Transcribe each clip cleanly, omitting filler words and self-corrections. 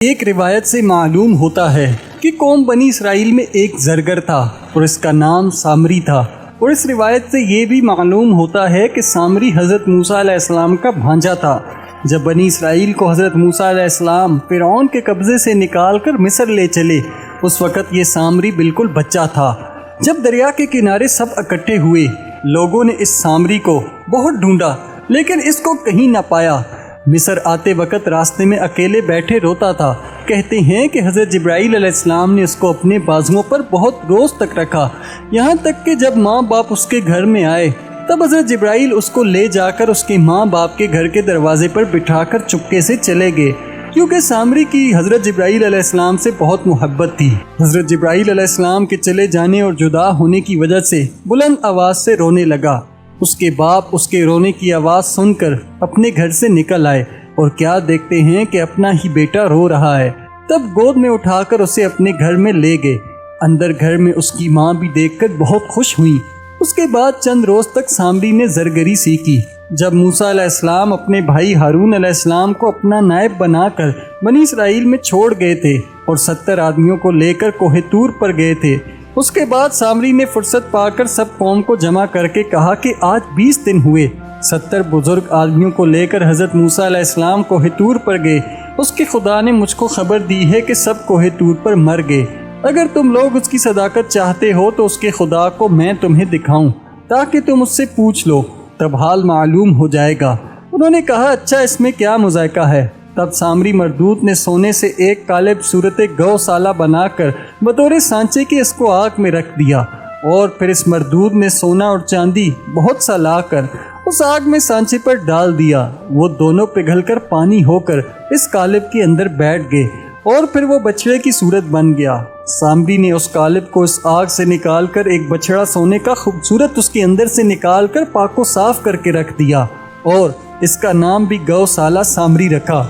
ایک روایت سے معلوم ہوتا ہے کہ قوم بنی اسرائیل میں ایک زرگر تھا اور اس کا نام سامری تھا، اور اس روایت سے یہ بھی معلوم ہوتا ہے کہ سامری حضرت موسیٰ علیہ السلام کا بھانجا تھا۔ جب بنی اسرائیل کو حضرت موسیٰ علیہ السلام فرعون کے قبضے سے نکال کر مصر لے چلے، اس وقت یہ سامری بالکل بچہ تھا۔ جب دریا کے کنارے سب اکٹھے ہوئے، لوگوں نے اس سامری کو بہت ڈھونڈا لیکن اس کو کہیں نہ پایا۔ مصر آتے وقت راستے میں اکیلے بیٹھے روتا تھا۔ کہتے ہیں کہ حضرت جبرائیل علیہ السلام نے اس کو اپنے بازوؤں پر بہت روز تک رکھا، یہاں تک کہ جب ماں باپ اس کے گھر میں آئے تب حضرت جبرائیل اس کو لے جا کر اس کے ماں باپ کے گھر کے دروازے پر بٹھا کر چپکے سے چلے گئے، کیونکہ سامری کی حضرت جبرائیل علیہ السلام سے بہت محبت تھی۔ حضرت جبرائیل علیہ السلام کے چلے جانے اور جدا ہونے کی وجہ سے بلند آواز سے رونے لگا۔ اس کے باپ اس کے رونے کی آواز سن کر اپنے گھر سے نکل آئے اور کیا دیکھتے ہیں کہ اپنا ہی بیٹا رو رہا ہے۔ تب گود میں اٹھا کر اسے اپنے گھر میں لے گئے۔ اندر گھر میں اس کی ماں بھی دیکھ کر بہت خوش ہوئی۔ اس کے بعد چند روز تک سامری نے زرگری سیکھی۔ جب موسیٰ علیہ السلام اپنے بھائی ہارون علیہ السلام کو اپنا نائب بنا کر بنی اسرائیل میں چھوڑ گئے تھے اور 70 آدمیوں کو لے کر کوہ طور پر گئے تھے، اس کے بعد سامری نے فرصت پا کر سب قوم کو جمع کر کے کہا کہ آج 20 دن ہوئے 70 بزرگ آدمیوں کو لے کر حضرت موسیٰ علیہ السلام کوہ طور پر گئے۔ اس کے خدا نے مجھ کو خبر دی ہے کہ سب کوہ طور پر مر گئے۔ اگر تم لوگ اس کی صداقت چاہتے ہو تو اس کے خدا کو میں تمہیں دکھاؤں تاکہ تم اس سے پوچھ لو، تب حال معلوم ہو جائے گا۔ انہوں نے کہا اچھا، اس میں کیا مذائقہ ہے؟ تب سامری مردود نے سونے سے ایک قالب صورت گوسالہ بنا کر بطور سانچے کے اس کو آگ میں رکھ دیا، اور پھر اس مردود نے سونا اور چاندی بہت سا لا کر اس آگ میں سانچے پر ڈال دیا۔ وہ دونوں پگھل کر پانی ہو کر اس قالب کے اندر بیٹھ گئے اور پھر وہ بچڑے کی صورت بن گیا۔ سامری نے اس قالب کو اس آگ سے نکال کر ایک بچڑا سونے کا خوبصورت اس کے اندر سے نکال کر پاک و صاف کر کے رکھ دیا، اور اس کا نام بھی گوسالہ سامری رکھا،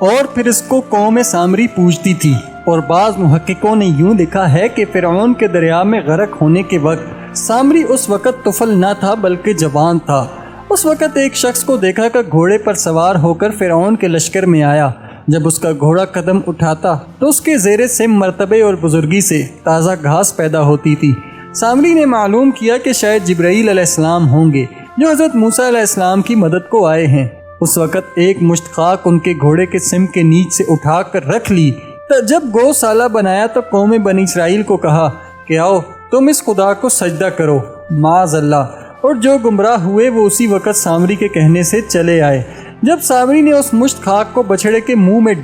اور پھر اس کو قوم سامری پوجتی تھی۔ اور بعض محققوں نے یوں لکھا ہے کہ فرعون کے دریا میں غرق ہونے کے وقت سامری اس وقت طفل نہ تھا بلکہ جوان تھا۔ اس وقت ایک شخص کو دیکھا کہ گھوڑے پر سوار ہو کر فرعون کے لشکر میں آیا۔ جب اس کا گھوڑا قدم اٹھاتا تو اس کے زیر سم مرتبے اور بزرگی سے تازہ گھاس پیدا ہوتی تھی۔ سامری نے معلوم کیا کہ شاید جبرائیل علیہ السلام ہوں گے جو حضرت موسیٰ علیہ السلام کی مدد کو آئے ہیں۔ اس وقت ایک مشت خاک ان کے گھوڑے کے سم کے نیچ سے اٹھا کر رکھ لی۔ جب گوسالہ بنایا تو قوم بنی اسرائیل کو کہا کہ آؤ تم اس خدا کو سجدہ کرو، معاذ اللہ، اور جو گمراہ ہوئے وہ اسی وقت سامری کے کہنے سے چلے آئے۔ جب سامری نے اس مشت خاک کو بچھڑے کے منہ میں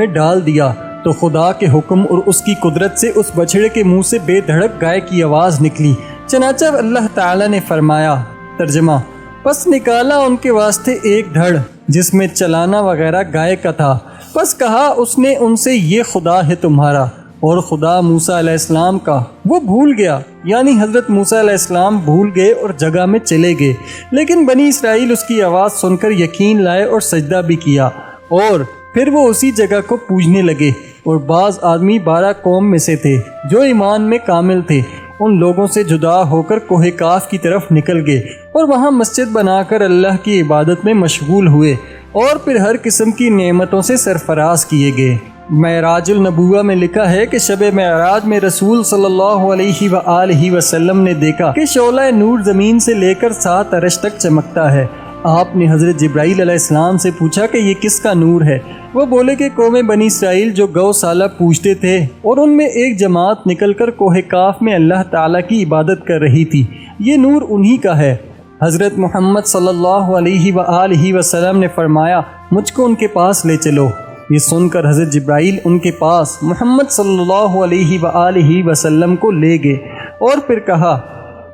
ڈال دیا تو خدا کے حکم اور اس کی قدرت سے اس بچھڑے کے منہ سے بے دھڑک گائے کی آواز نکلی۔ چنانچہ اللہ تعالی نے فرمایا، ترجمہ، پس نکالا ان کے واسطے ایک دھڑ جس میں چلانا وغیرہ گائے کا تھا، پس کہا اس نے ان سے یہ خدا ہے تمہارا، اور خدا موسیٰ علیہ السلام کا وہ بھول گیا، یعنی حضرت موسیٰ علیہ السلام بھول گئے اور جگہ میں چلے گئے۔ لیکن بنی اسرائیل اس کی آواز سن کر یقین لائے اور سجدہ بھی کیا، اور پھر وہ اسی جگہ کو پوجنے لگے۔ اور بعض آدمی 12 قوم میں سے تھے جو ایمان میں کامل تھے، ان لوگوں سے جدا ہو کر کوہ کاف کی طرف نکل گئے اور وہاں مسجد بنا کر اللہ کی عبادت میں مشغول ہوئے، اور پھر ہر قسم کی نعمتوں سے سرفراز کیے گئے۔ معراج النبوہ میں لکھا ہے کہ شب معراج میں رسول صلی اللہ علیہ وآلہ وسلم نے دیکھا کہ شعلہ نور زمین سے لے کر 7 عرش تک چمکتا ہے۔ آپ نے حضرت جبرائیل علیہ السلام سے پوچھا کہ یہ کس کا نور ہے؟ وہ بولے کہ قوم بنی اسرائیل جو گوسالہ پوجتے تھے، اور ان میں ایک جماعت نکل کر کوہ کاف میں اللہ تعالیٰ کی عبادت کر رہی تھی، یہ نور انہی کا ہے۔ حضرت محمد صلی اللہ علیہ وآلہ وسلم نے فرمایا مجھ کو ان کے پاس لے چلو۔ یہ سن کر حضرت جبرائیل ان کے پاس محمد صلی اللہ علیہ وآلہ وسلم کو لے گئے، اور پھر کہا،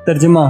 ترجمہ،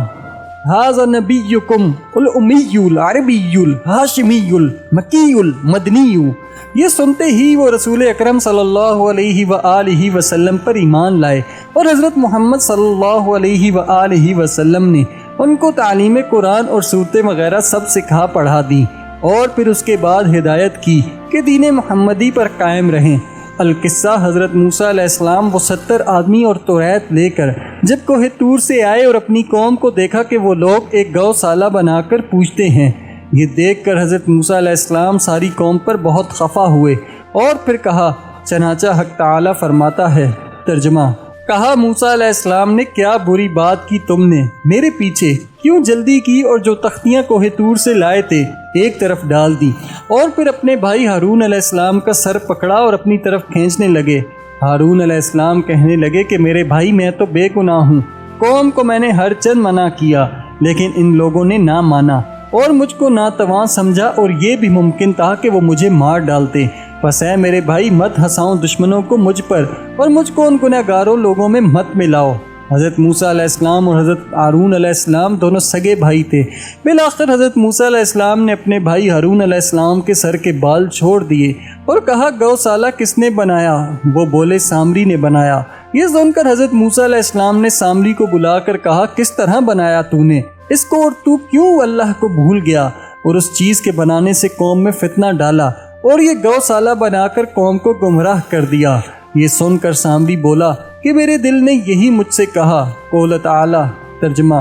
ھذا نبیکم الامی العربی الہاشمی المکی المدنی۔ یہ سنتے ہی وہ رسول اکرم صلی اللہ علیہ وآلہ وسلم پر ایمان لائے، اور حضرت محمد صلی اللہ علیہ وآلہ وسلم نے ان کو تعلیم قرآن اور صورتیں وغیرہ سب سکھا پڑھا دی، اور پھر اس کے بعد ہدایت کی کہ دین محمدی پر قائم رہیں۔ القصہ، حضرت موسیٰ علیہ السلام وہ 70 آدمی اور توریت لے کر جب کوہ طور سے آئے اور اپنی قوم کو دیکھا کہ وہ لوگ ایک گوسالہ بنا کر پوجتے ہیں، یہ دیکھ کر حضرت موسیٰ علیہ السلام ساری قوم پر بہت خفا ہوئے اور پھر کہا، چنانچہ حق تعالی فرماتا ہے۔ ترجمہ: کہا موسیٰ علیہ السلام نے، کیا بری بات کی تم نے میرے پیچھے، کیوں جلدی کی اور جو تختیاں کوہ طور سے لائے تھے ایک طرف ڈال دی، اور پھر اپنے بھائی ہارون علیہ السلام کا سر پکڑا اور اپنی طرف کھینچنے لگے۔ ہارون علیہ السلام کہنے لگے کہ میرے بھائی، میں تو بے گناہ ہوں، قوم کو میں نے ہر چند منع کیا لیکن ان لوگوں نے نہ مانا اور مجھ کو ناتواں سمجھا، اور یہ بھی ممکن تھا کہ وہ مجھے مار ڈالتے۔ پس اے میرے بھائی، مت ہنساؤ دشمنوں کو مجھ پر، اور مجھ کو ان گنہگاروں لوگوں میں مت ملاؤ۔ حضرت موسیٰ علیہ السلام اور حضرت ہارون علیہ السلام دونوں سگے بھائی تھے۔ بالآخر حضرت موسیٰ علیہ السلام نے اپنے بھائی ہارون علیہ السلام کے سر کے بال چھوڑ دیے اور کہا، گوسالہ کس نے بنایا؟ وہ بولے، سامری نے بنایا۔ یہ سن کر حضرت موسیٰ علیہ السلام نے سامری کو بلا کر کہا، کس طرح بنایا تو نے اس کو، اور تو کیوں اللہ کو بھول گیا اور اس چیز کے بنانے سے قوم میں فتنہ ڈالا اور یہ گوسالہ بنا کر قوم کو گمراہ کر دیا؟ یہ سن کر سامری بولا کہ میرے دل نے یہی مجھ سے کہا۔ قول تعالی۔ ترجمہ: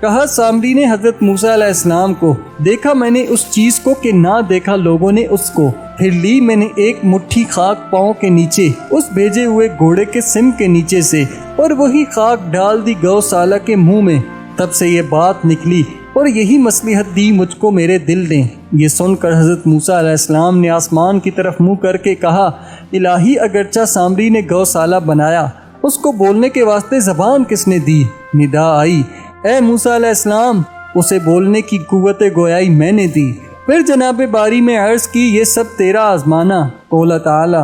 کہا سامری نے حضرت موسیٰ علیہ السلام کو، دیکھا میں نے اس چیز کو کہ نہ دیکھا لوگوں نے اس کو، پھر لی میں نے ایک مٹھی خاک پاؤں کے نیچے اس بھیجے ہوئے گھوڑے کے سم کے نیچے سے، اور وہی خاک ڈال دی گوسالہ کے منہ میں، تب سے یہ بات نکلی اور یہی مصلحت دی مجھ کو میرے دل نے۔ یہ سن کر حضرت موسیٰ علیہ السلام نے آسمان کی طرف منہ کر کے کہا، الہی اگرچہ سامری نے گوسالہ بنایا، اس کو بولنے کے واسطے زبان کس نے دی؟ ندا آئی، اے موسیٰ علیہ السلام، اسے بولنے کی قوت گویائی میں نے دی۔ پھر جناب باری میں عرض کی، یہ سب تیرا آزمانا۔ قول تعالی۔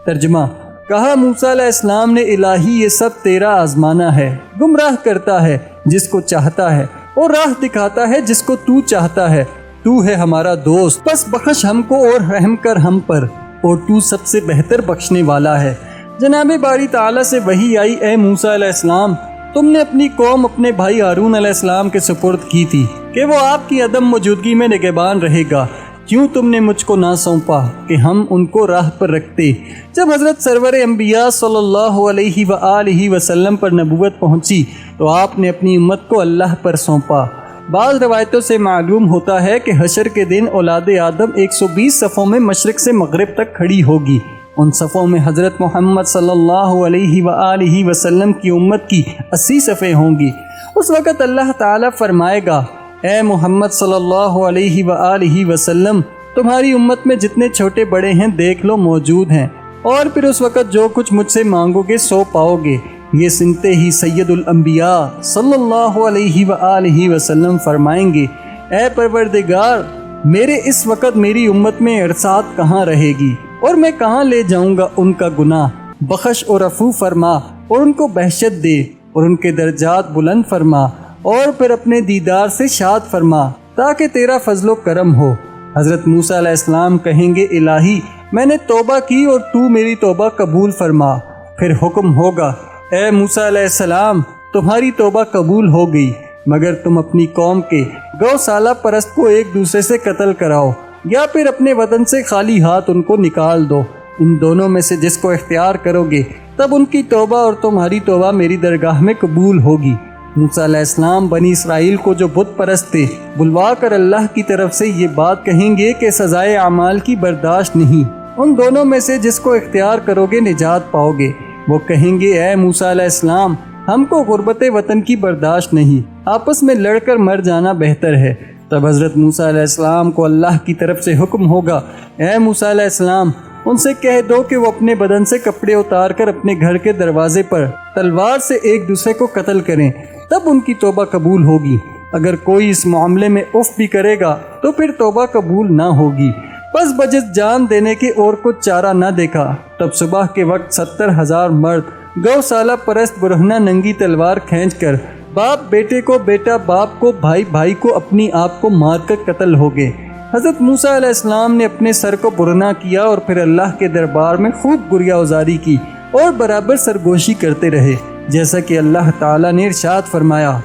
ترجمہ: کہا موسیٰ علیہ السلام نے، الہی یہ سب تیرا آزمانا ہے، گمراہ کرتا ہے جس کو چاہتا ہے اور راہ دکھاتا ہے جس کو تو چاہتا ہے، تو ہے ہمارا دوست، بس بخش ہم کو اور رحم کر ہم پر، اور تو سب سے بہتر بخشنے والا ہے۔ جناب باری تعالیٰ سے وحی آئی، اے موسیٰ علیہ السلام، تم نے اپنی قوم اپنے بھائی ہارون علیہ السلام کے سپرد کی تھی کہ وہ آپ کی عدم موجودگی میں نگہبان رہے گا، کیوں تم نے مجھ کو نہ سونپا کہ ہم ان کو راہ پر رکھتے؟ جب حضرت سرور انبیاء صلی اللہ علیہ وآلہ وسلم پر نبوت پہنچی تو آپ نے اپنی امت کو اللہ پر سونپا۔ بعض روایتوں سے معلوم ہوتا ہے کہ حشر کے دن اولاد آدم 120 صفوں میں مشرق سے مغرب تک کھڑی ہوگی۔ ان صفوں میں حضرت محمد صلی اللہ علیہ وآلہ وسلم کی امت کی 80 صفیں ہوں گی۔ اس وقت اللہ تعالیٰ فرمائے گا، اے محمد صلی اللہ علیہ وآلہ وسلم، تمہاری امت میں جتنے چھوٹے بڑے ہیں دیکھ لو موجود ہیں، اور پھر اس وقت جو کچھ مجھ سے مانگو گے سو پاؤ گے۔ یہ سنتے ہی سید الانبیاء صلی اللہ علیہ وآلہ وسلم فرمائیں گے، اے پروردگار، میرے اس وقت میری امت میں ارساد کہاں رہے گی اور میں کہاں لے جاؤں گا ان کا گناہ؟ بخش اور عفو فرما اور ان کو بہشت دے اور ان کے درجات بلند فرما، اور پھر اپنے دیدار سے شاد فرما تاکہ تیرا فضل و کرم ہو۔ حضرت موسیٰ علیہ السلام کہیں گے، الہی میں نے توبہ کی اور تو میری توبہ قبول فرما۔ پھر حکم ہوگا، اے موسیٰ علیہ السلام، تمہاری توبہ قبول ہو گئی، مگر تم اپنی قوم کے گوسالہ پرست کو ایک دوسرے سے قتل کراؤ یا پھر اپنے وطن سے خالی ہاتھ ان کو نکال دو۔ ان دونوں میں سے جس کو اختیار کرو گے تب ان کی توبہ اور تمہاری توبہ میری درگاہ میں قبول ہوگی۔ موسیٰ علیہ السلام بنی اسرائیل کو جو بت پرست تھے بلوا کر اللہ کی طرف سے یہ بات کہیں گے کہ سزائے اعمال کی برداشت نہیں، ان دونوں میں سے جس کو اختیار کرو گے نجات پاؤ گے۔ وہ کہیں گے، اے موسیٰ علیہ السلام، ہم کو غربت وطن کی برداشت نہیں، آپس میں لڑ کر مر جانا بہتر ہے۔ تب حضرت موسیٰ علیہ السلام کو اللہ کی طرف سے حکم ہوگا، اے موسیٰ علیہ السلام، ان سے کہہ دو کہ وہ اپنے بدن سے کپڑے اتار کر اپنے گھر کے دروازے پر تلوار سے ایک دوسرے کو قتل کریں، تب ان کی توبہ قبول ہوگی۔ اگر کوئی اس معاملے میں اف بھی کرے گا تو پھر توبہ قبول نہ ہوگی۔ بس بجز جان دینے کے اور کچھ چارہ نہ دیکھا۔ تب صبح کے وقت 70,000 مرد گوسالہ پرست برہنہ ننگی تلوار کھینچ کر باپ بیٹے کو، بیٹا باپ کو، بھائی بھائی کو، اپنی آپ کو مار کر قتل ہو گئے۔ حضرت موسیٰ علیہ السلام نے اپنے سر کو برہنہ کیا اور پھر اللہ کے دربار میں خوب گریہ ازاری کی اور برابر سرگوشی کرتے رہے، جیسا کہ اللہ تعالیٰ نے ارشاد فرمایا۔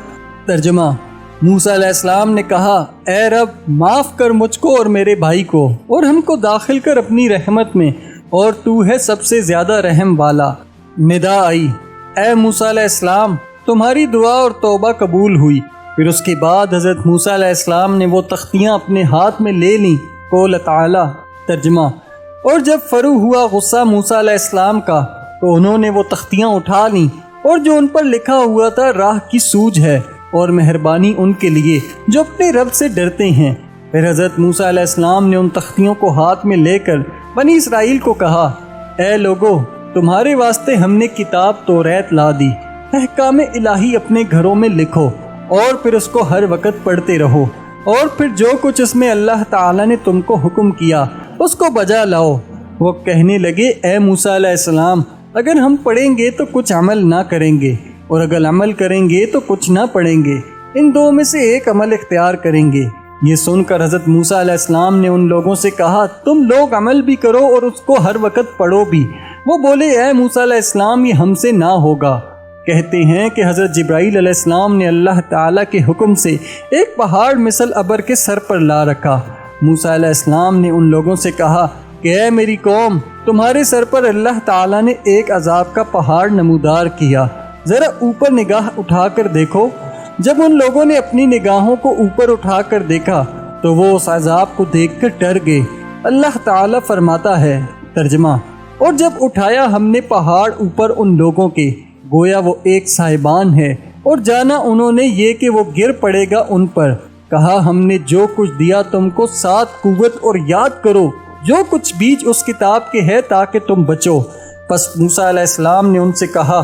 ترجمہ: موسیٰ علیہ السلام نے کہا، اے رب، معاف کر مجھ کو اور میرے بھائی کو اور ہم کو داخل کر اپنی رحمت میں، اور تو ہے سب سے زیادہ رحم والا۔ ندا آئی، اے موسیٰ علیہ السلام، تمہاری دعا اور توبہ قبول ہوئی، پھر اس کے بعد حضرت موسیٰ علیہ السلام نے وہ تختیاں اپنے ہاتھ میں لے لیں۔ قول تعالی ترجمہ: اور جب فرو ہوا غصہ موسیٰ علیہ السلام کا تو انہوں نے وہ تختیاں اٹھا لیں، اور جو ان پر لکھا ہوا تھا راہ کی سوجھ ہے اور مہربانی ان کے لیے جو اپنے رب سے ڈرتے ہیں۔ پھر حضرت موسیٰ علیہ السلام نے ان تختیوں کو ہاتھ میں لے کر بنی اسرائیل کو کہا، اے لوگو، تمہارے واسطے ہم نے کتاب توریت لا دی، احکام الہی اپنے گھروں میں لکھو اور پھر اس کو ہر وقت پڑھتے رہو، اور پھر جو کچھ اس میں اللہ تعالی نے تم کو حکم کیا اس کو بجا لاؤ۔ وہ کہنے لگے، اے موسیٰ علیہ السلام، اگر ہم پڑھیں گے تو کچھ عمل نہ کریں گے، اور اگر عمل کریں گے تو کچھ نہ پڑھیں گے، ان دو میں سے ایک عمل اختیار کریں گے۔ یہ سن کر حضرت موسیٰ علیہ السلام نے ان لوگوں سے کہا، تم لوگ عمل بھی کرو اور اس کو ہر وقت پڑھو بھی۔ وہ بولے، اے موسیٰ علیہ السلام، یہ ہم سے نہ ہوگا۔ کہتے ہیں کہ حضرت جبرائیل علیہ السلام نے اللہ تعالیٰ کے حکم سے ایک پہاڑ مثل ابر کے سر پر لا رکھا۔ موسیٰ علیہ السلام نے ان لوگوں سے کہا کہ اے میری قوم، تمہارے سر پر اللہ تعالیٰ نے ایک عذاب کا پہاڑ نمودار کیا، ذرا اوپر نگاہ اٹھا کر دیکھو۔ جب ان لوگوں نے اپنی نگاہوں کو اوپر اٹھا کر دیکھا تو وہ اس عذاب کو دیکھ کر ڈر گئے۔ اللہ تعالیٰ فرماتا ہے ترجمہ: اور جب اٹھایا ہم نے پہاڑ اوپر ان لوگوں کے، گویا وہ ایک سائبان ہے، اور جانا انہوں نے یہ کہ وہ گر پڑے گا ان پر۔ کہا، ہم نے جو کچھ دیا تم کو ساتھ قوت، اور یاد کرو جو کچھ بیج اس کتاب کے ہے تاکہ تم بچو۔ پس موسیٰ علیہ السلام نے ان سے کہا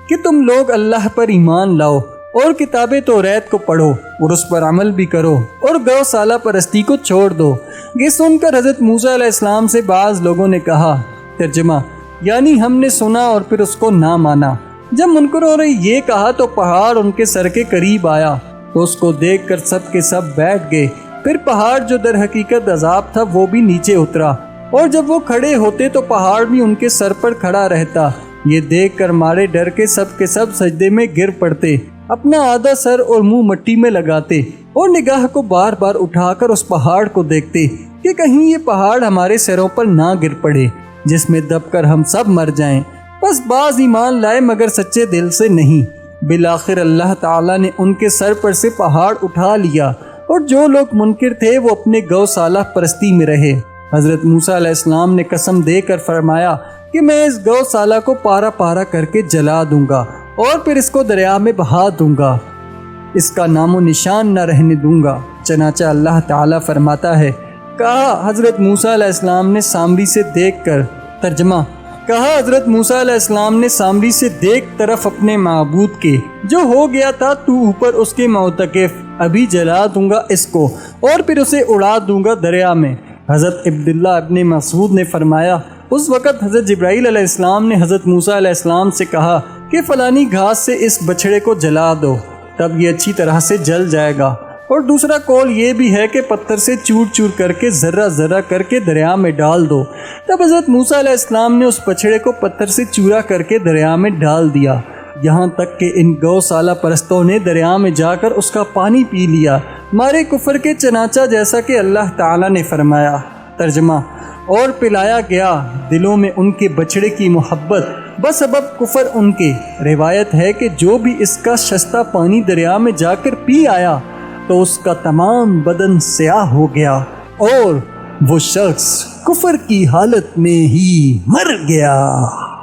کہ تم لوگ اللہ پر ایمان لاؤ اور کتاب توریت کو پڑھو اور اس پر عمل بھی کرو، اور گوسالہ پرستی کو چھوڑ دو۔ یہ سن کر حضرت موسیٰ علیہ السلام سے بعض لوگوں نے کہا ترجمہ: یعنی ہم نے سنا اور پھر اس کو نہ مانا۔ جب منکروں نے یہ کہا تو پہاڑ ان کے سر کے قریب آیا تو اس کو دیکھ کر سب کے سب بیٹھ گئے۔ پھر پہاڑ جو در حقیقت عذاب تھا وہ بھی نیچے اترا، اور جب وہ کھڑے ہوتے تو پہاڑ بھی ان کے سر پر کھڑا رہتا۔ یہ دیکھ کر مارے ڈر کے سب سجدے میں گر پڑتے، اپنا آدھا سر اور منہ مٹی میں لگاتے، اور نگاہ کو بار بار اٹھا کر اس پہاڑ کو دیکھتے کہ کہیں یہ پہاڑ ہمارے سروں پر نہ گر پڑے جس میں دب کر ہم سب مر جائیں۔ بس بعض ایمان لائے مگر سچے دل سے نہیں۔ بالآخر اللہ تعالیٰ نے ان کے سر پر سے پہاڑ اٹھا لیا، اور جو لوگ منکر تھے وہ اپنے گوسالہ پرستی میں رہے۔ حضرت موسیٰ علیہ السلام نے قسم دے کر فرمایا کہ میں اس گوسالہ کو پارا پارا کر کے جلا دوں گا اور پھر اس کو دریا میں بہا دوں گا، اس کا نام و نشان نہ رہنے دوں گا۔ چنانچہ اللہ تعالیٰ فرماتا ہے، کہا حضرت موسیٰ علیہ السلام نے سامری سے دیکھ کر ترجمہ: کہا حضرت موسیٰ علیہ السلام نے سامری سے دیکھ طرف اپنے معبود کے، جو ہو گیا تھا تو اوپر اس کے معتکف، ابھی جلا دوں گا اس کو اور پھر اسے اڑا دوں گا دریا میں۔ حضرت عبداللہ ابن مسعود نے فرمایا، اس وقت حضرت جبرائیل علیہ السلام نے حضرت موسیٰ علیہ السلام سے کہا کہ فلانی گھاس سے اس بچھڑے کو جلا دو، تب یہ اچھی طرح سے جل جائے گا۔ اور دوسرا قول یہ بھی ہے کہ پتھر سے چور چور کر کے ذرہ ذرہ کر کے دریا میں ڈال دو۔ تب حضرت موسیٰ علیہ السلام نے اس بچھڑے کو پتھر سے چورا کر کے دریا میں ڈال دیا، یہاں تک کہ ان گوسالہ پرستوں نے دریا میں جا کر اس کا پانی پی لیا، مارے کفر کے، چنانچہ جیسا کہ اللہ تعالیٰ نے فرمایا۔ ترجمہ: اور پلایا گیا دلوں میں ان کے بچڑے کی محبت بسبب کفر ان کے۔ روایت ہے کہ جو بھی اس کا شستہ پانی دریا میں جا کر پی آیا تو اس کا تمام بدن سیاہ ہو گیا اور وہ شخص کفر کی حالت میں ہی مر گیا۔